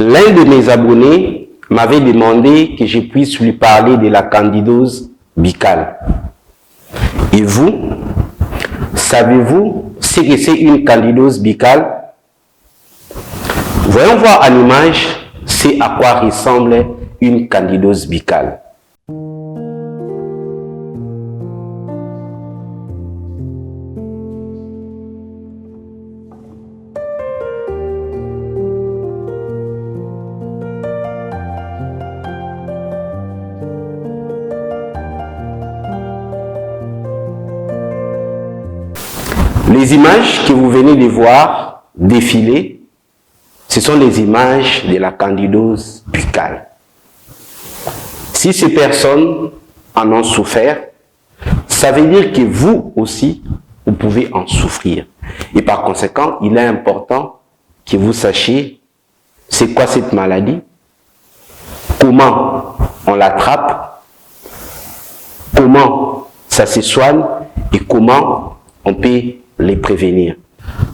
L'un de mes abonnés m'avait demandé que je puisse lui parler de la candidose buccale. Et vous, savez-vous ce que c'est une candidose buccale? Voyons voir à l'image c'est à quoi ressemble une candidose buccale. Les images que vous venez de voir défiler, ce sont les images de la candidose buccale. Si ces personnes en ont souffert, ça veut dire que vous aussi, vous pouvez en souffrir. Et par conséquent, il est important que vous sachiez c'est quoi cette maladie, comment on l'attrape, comment ça se soigne et comment on peut les prévenir.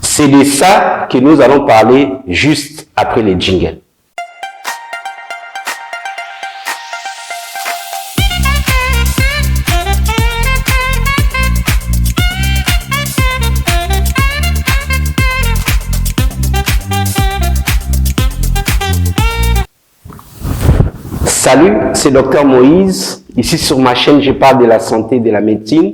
C'est de ça que nous allons parler juste après les jingles. Salut, c'est Dr Moïse. Ici sur ma chaîne, je parle de la santé et de la médecine.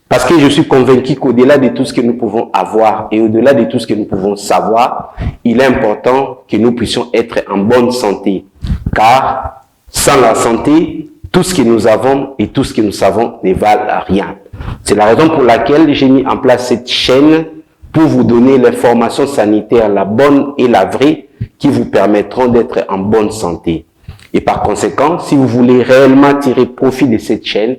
Parce que je suis convaincu qu'au-delà de tout ce que nous pouvons avoir et au-delà de tout ce que nous pouvons savoir, il est important que nous puissions être en bonne santé. Car sans la santé, tout ce que nous avons et tout ce que nous savons ne valent rien. C'est la raison pour laquelle j'ai mis en place cette chaîne pour vous donner l'information sanitaire, la bonne et la vraie, qui vous permettront d'être en bonne santé. Et par conséquent, si vous voulez réellement tirer profit de cette chaîne,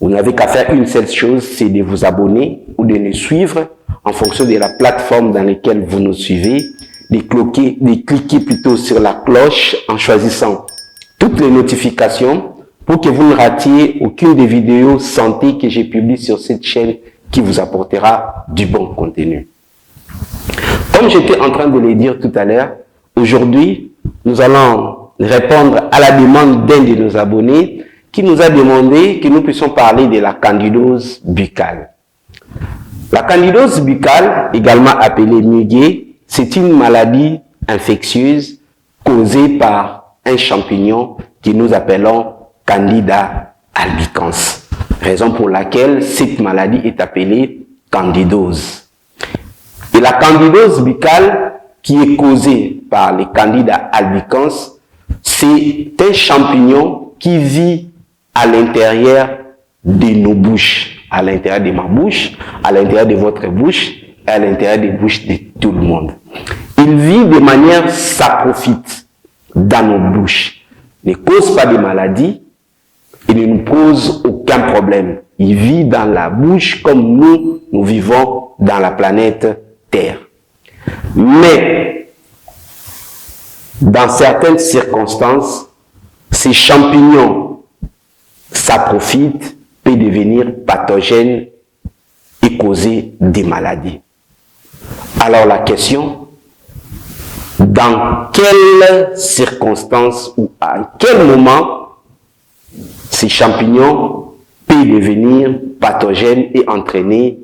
vous n'avez qu'à faire une seule chose, c'est de vous abonner ou de nous suivre en fonction de la plateforme dans laquelle vous nous suivez, de cliquer plutôt sur la cloche en choisissant toutes les notifications pour que vous ne ratiez aucune des vidéos santé que j'ai publiées sur cette chaîne qui vous apportera du bon contenu. Comme j'étais en train de le dire tout à l'heure, aujourd'hui, nous allons répondre à la demande d'un de nos abonnés qui nous a demandé que nous puissions parler de la candidose buccale. La candidose buccale, également appelée muguet, c'est une maladie infectieuse causée par un champignon que nous appelons Candida albicans. Raison pour laquelle cette maladie est appelée candidose. Et la candidose buccale, qui est causée par les Candida albicans, c'est un champignon qui vit à l'intérieur de nos bouches, à l'intérieur de ma bouche, à l'intérieur de votre bouche et à l'intérieur des bouches de tout le monde. Il vit de manière saprophyte dans nos bouches. Il ne cause pas de maladie, il ne nous pose aucun problème. Il vit dans la bouche comme nous vivons dans la planète Terre. Mais, dans certaines circonstances, ces champignons saprophyte peut devenir pathogène et causer des maladies. Alors la question, dans quelles circonstances ou à quel moment ces champignons peuvent devenir pathogènes et entraîner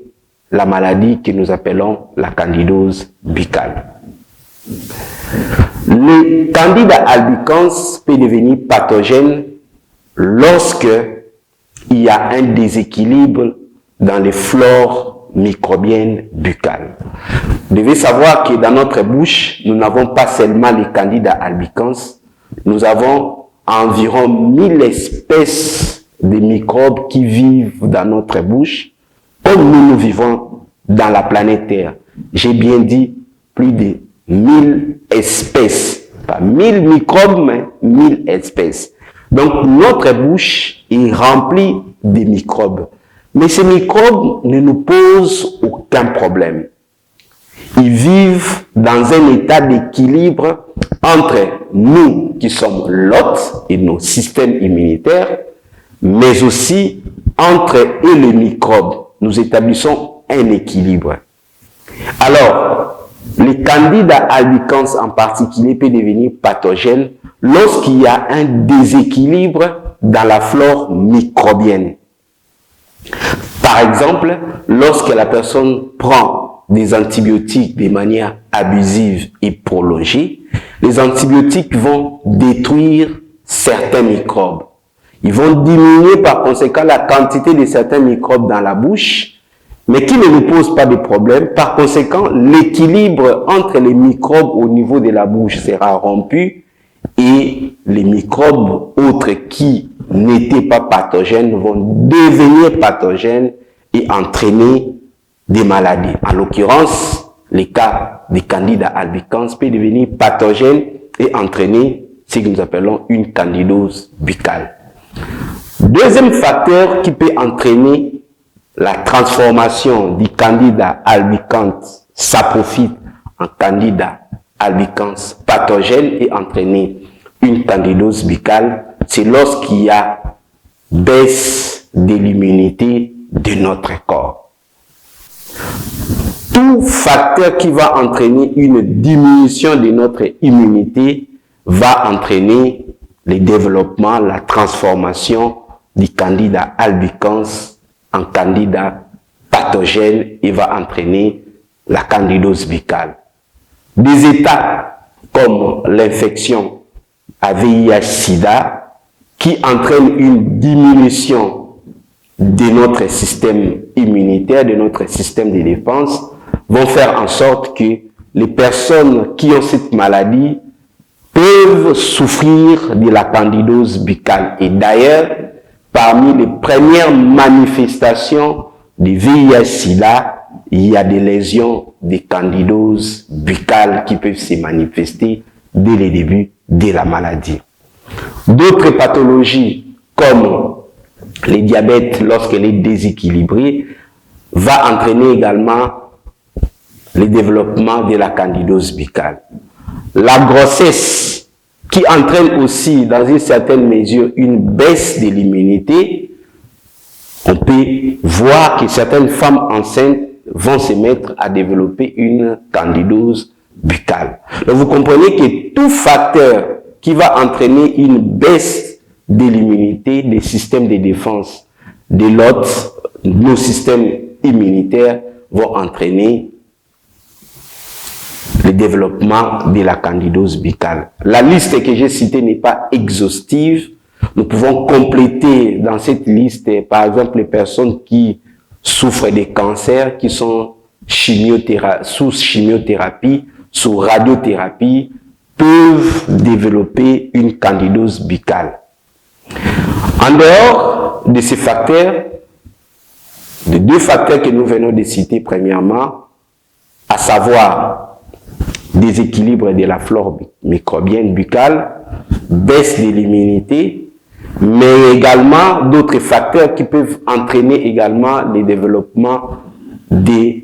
la maladie que nous appelons la candidose buccale? Le Candida albicans peut devenir pathogène lorsque il y a un déséquilibre dans les flores microbiennes buccales. Vous devez savoir que dans notre bouche, nous n'avons pas seulement les Candida albicans, nous avons environ 1000 espèces de microbes qui vivent dans notre bouche, comme nous vivons dans la planète Terre. J'ai bien dit plus de 1000 espèces, pas 1000 microbes, mais 1000 espèces. Donc, notre bouche est remplie de microbes. Mais ces microbes ne nous posent aucun problème. Ils vivent dans un état d'équilibre entre nous qui sommes l'hôte et nos systèmes immunitaires, mais aussi entre eux et les microbes. Nous établissons un équilibre. Alors, le candida albicans en particulier peut devenir pathogène lorsqu'il y a un déséquilibre dans la flore microbienne. Par exemple, lorsque la personne prend des antibiotiques de manière abusive et prolongée, les antibiotiques vont détruire certains microbes. Ils vont diminuer par conséquent la quantité de certains microbes dans la bouche, mais qui ne nous posent pas de problème. Par conséquent, l'équilibre entre les microbes au niveau de la bouche sera rompu et les microbes autres qui n'étaient pas pathogènes vont devenir pathogènes et entraîner des maladies. En l'occurrence, les cas de Candida albicans peut devenir pathogène et entraîner ce que nous appelons une candidose buccale. Deuxième facteur qui peut entraîner la transformation du Candida albicans saprophyte en Candida albicans pathogène et entraîner une candidose buccale, c'est lorsqu'il y a baisse de l'immunité de notre corps. Tout facteur qui va entraîner une diminution de notre immunité va entraîner le développement, la transformation du Candida albicans en Candida pathogène et va entraîner la candidose buccale. Des états comme l'infection à VIH-Sida qui entraînent une diminution de notre système immunitaire, de notre système de défense, vont faire en sorte que les personnes qui ont cette maladie peuvent souffrir de la candidose buccale. Et d'ailleurs, parmi les premières manifestations du VIH-Sida, il y a des lésions de candidose buccale qui peuvent se manifester dès le début de la maladie. D'autres pathologies comme le diabète, lorsqu'elle est déséquilibrée, va entraîner également le développement de la candidose buccale. La grossesse, qui entraîne aussi dans une certaine mesure une baisse de l'immunité, on peut voir que certaines femmes enceintes vont se mettre à développer une candidose buccale. Donc vous comprenez que tout facteur qui va entraîner une baisse de l'immunité des systèmes de défense de l'autre, nos systèmes immunitaires vont entraîner le développement de la candidose buccale. La liste que j'ai citée n'est pas exhaustive. Nous pouvons compléter dans cette liste, par exemple, les personnes qui souffrent des cancers, qui sont sous chimiothérapie, sous radiothérapie, peuvent développer une candidose buccale. En dehors de ces facteurs, de deux facteurs que nous venons de citer premièrement, à savoir déséquilibre de la flore microbienne buccale, baisse de l'immunité, mais également d'autres facteurs qui peuvent entraîner également le développement de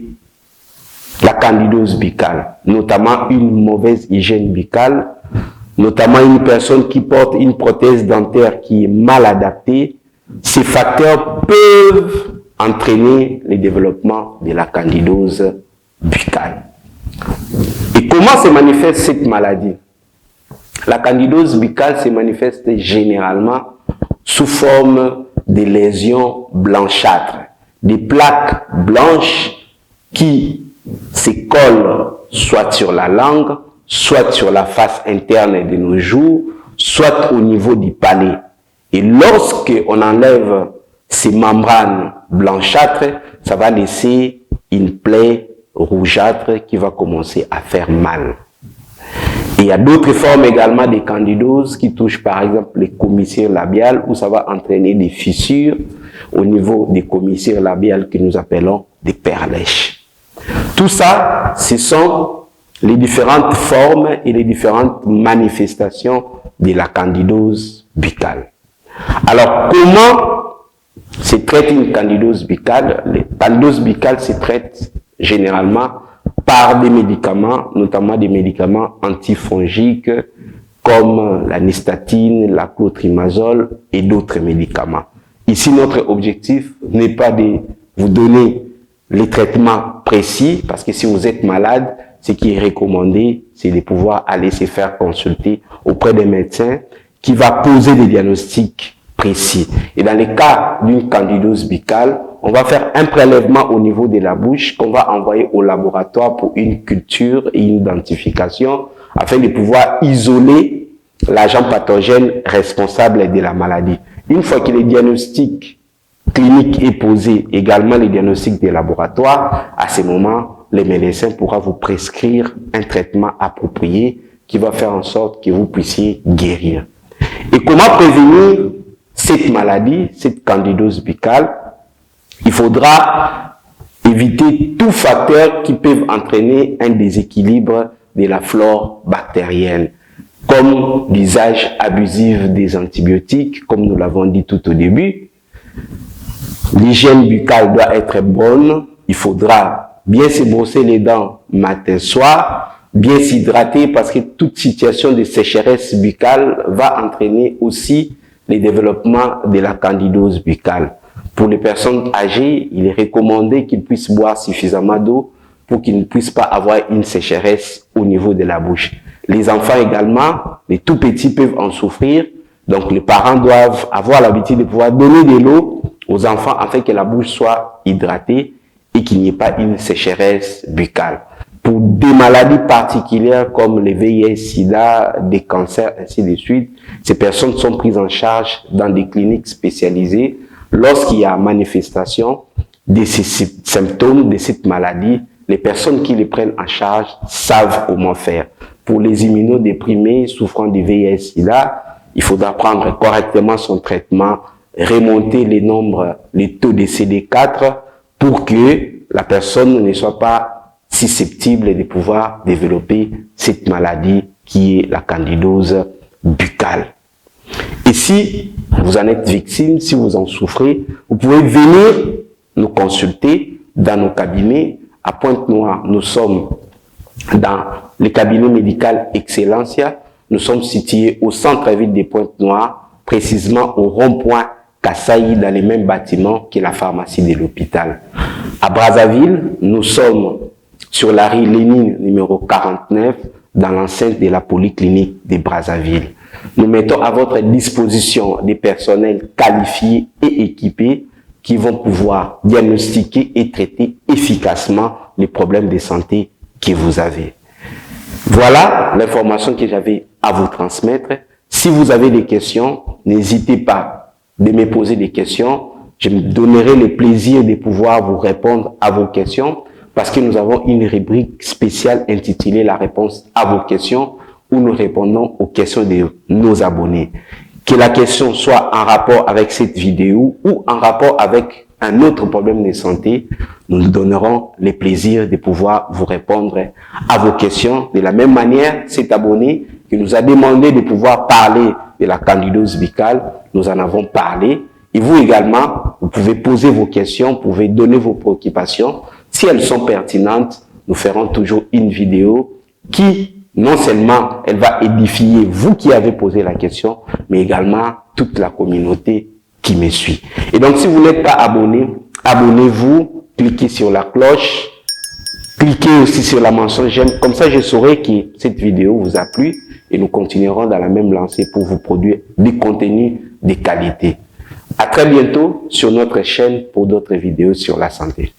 la candidose buccale, notamment une mauvaise hygiène buccale, notamment une personne qui porte une prothèse dentaire qui est mal adaptée. Ces facteurs peuvent entraîner le développement de la candidose buccale. Et comment se manifeste cette maladie? La candidose buccale se manifeste généralement sous forme de lésions blanchâtres, des plaques blanches qui se collent soit sur la langue, soit sur la face interne de nos joues, soit au niveau du palais. Et lorsque on enlève ces membranes blanchâtres, ça va laisser une plaie rougeâtre qui va commencer à faire mal. Et il y a d'autres formes également de candidose qui touchent par exemple les commissures labiales où ça va entraîner des fissures au niveau des commissures labiales que nous appelons des perlèches. Tout ça, ce sont les différentes formes et les différentes manifestations de la candidose buccale. Alors, comment se traite une candidose buccale? La candidose buccale se traite généralement par des médicaments, notamment des médicaments antifongiques comme la nystatine, la clotrimazole et d'autres médicaments. Ici, notre objectif n'est pas de vous donner les traitements précis, parce que si vous êtes malade, ce qui est recommandé, c'est de pouvoir aller se faire consulter auprès des médecins qui va poser des diagnostics précis. Et dans le cas d'une candidose buccale, on va faire un prélèvement au niveau de la bouche qu'on va envoyer au laboratoire pour une culture et une identification afin de pouvoir isoler l'agent pathogène responsable de la maladie. Une fois que le diagnostic clinique est posé, également le diagnostic des laboratoires, à ce moment, le médecin pourra vous prescrire un traitement approprié qui va faire en sorte que vous puissiez guérir. Et comment prévenir cette maladie, cette candidose buccale? Il faudra éviter tout facteur qui peut entraîner un déséquilibre de la flore bactérienne, comme l'usage abusif des antibiotiques, comme nous l'avons dit tout au début. L'hygiène buccale doit être bonne. Il faudra bien se brosser les dents matin, soir, bien s'hydrater parce que toute situation de sécheresse buccale va entraîner aussi le développement de la candidose buccale. Pour les personnes âgées, il est recommandé qu'ils puissent boire suffisamment d'eau pour qu'ils ne puissent pas avoir une sécheresse au niveau de la bouche. Les enfants également, les tout petits peuvent en souffrir. Donc les parents doivent avoir l'habitude de pouvoir donner de l'eau aux enfants afin que la bouche soit hydratée et qu'il n'y ait pas une sécheresse buccale. Pour des maladies particulières comme le VIH, SIDA, des cancers, ainsi de suite, ces personnes sont prises en charge dans des cliniques spécialisées. Lorsqu'il y a manifestation de ces symptômes de cette maladie, les personnes qui les prennent en charge savent comment faire. Pour les immunodéprimés souffrant du VIH-Sida, il faudra prendre correctement son traitement, remonter les taux de CD4 pour que la personne ne soit pas susceptible de pouvoir développer cette maladie qui est la candidose buccale. Et si vous en êtes victime, si vous en souffrez, vous pouvez venir nous consulter dans nos cabinets. À Pointe-Noire, nous sommes dans le cabinet médical Excellencia. Nous sommes situés au centre-ville de Pointe-Noire, précisément au rond-point Kassaï, dans les mêmes bâtiments que la pharmacie de l'hôpital. À Brazzaville, nous sommes sur la rue Lénine numéro 49, dans l'enceinte de la polyclinique de Brazzaville. Nous mettons à votre disposition des personnels qualifiés et équipés qui vont pouvoir diagnostiquer et traiter efficacement les problèmes de santé que vous avez. Voilà l'information que j'avais à vous transmettre. Si vous avez des questions, n'hésitez pas de me poser des questions. Je me donnerai le plaisir de pouvoir vous répondre à vos questions parce que nous avons une rubrique spéciale intitulée « La réponse à vos questions » où nous répondons aux questions de nos abonnés. Que la question soit en rapport avec cette vidéo ou en rapport avec un autre problème de santé, nous nous donnerons le plaisir de pouvoir vous répondre à vos questions. De la même manière, cet abonné qui nous a demandé de pouvoir parler de la candidose buccale, nous en avons parlé. Et vous également, vous pouvez poser vos questions, vous pouvez donner vos préoccupations. Si elles sont pertinentes, nous ferons toujours une vidéo qui, non seulement elle va édifier vous qui avez posé la question, mais également toute la communauté qui me suit. Et donc, si vous n'êtes pas abonné, abonnez-vous, cliquez sur la cloche, cliquez aussi sur la mention j'aime. Comme ça, je saurai que cette vidéo vous a plu et nous continuerons dans la même lancée pour vous produire des contenus de qualité. À très bientôt sur notre chaîne pour d'autres vidéos sur la santé.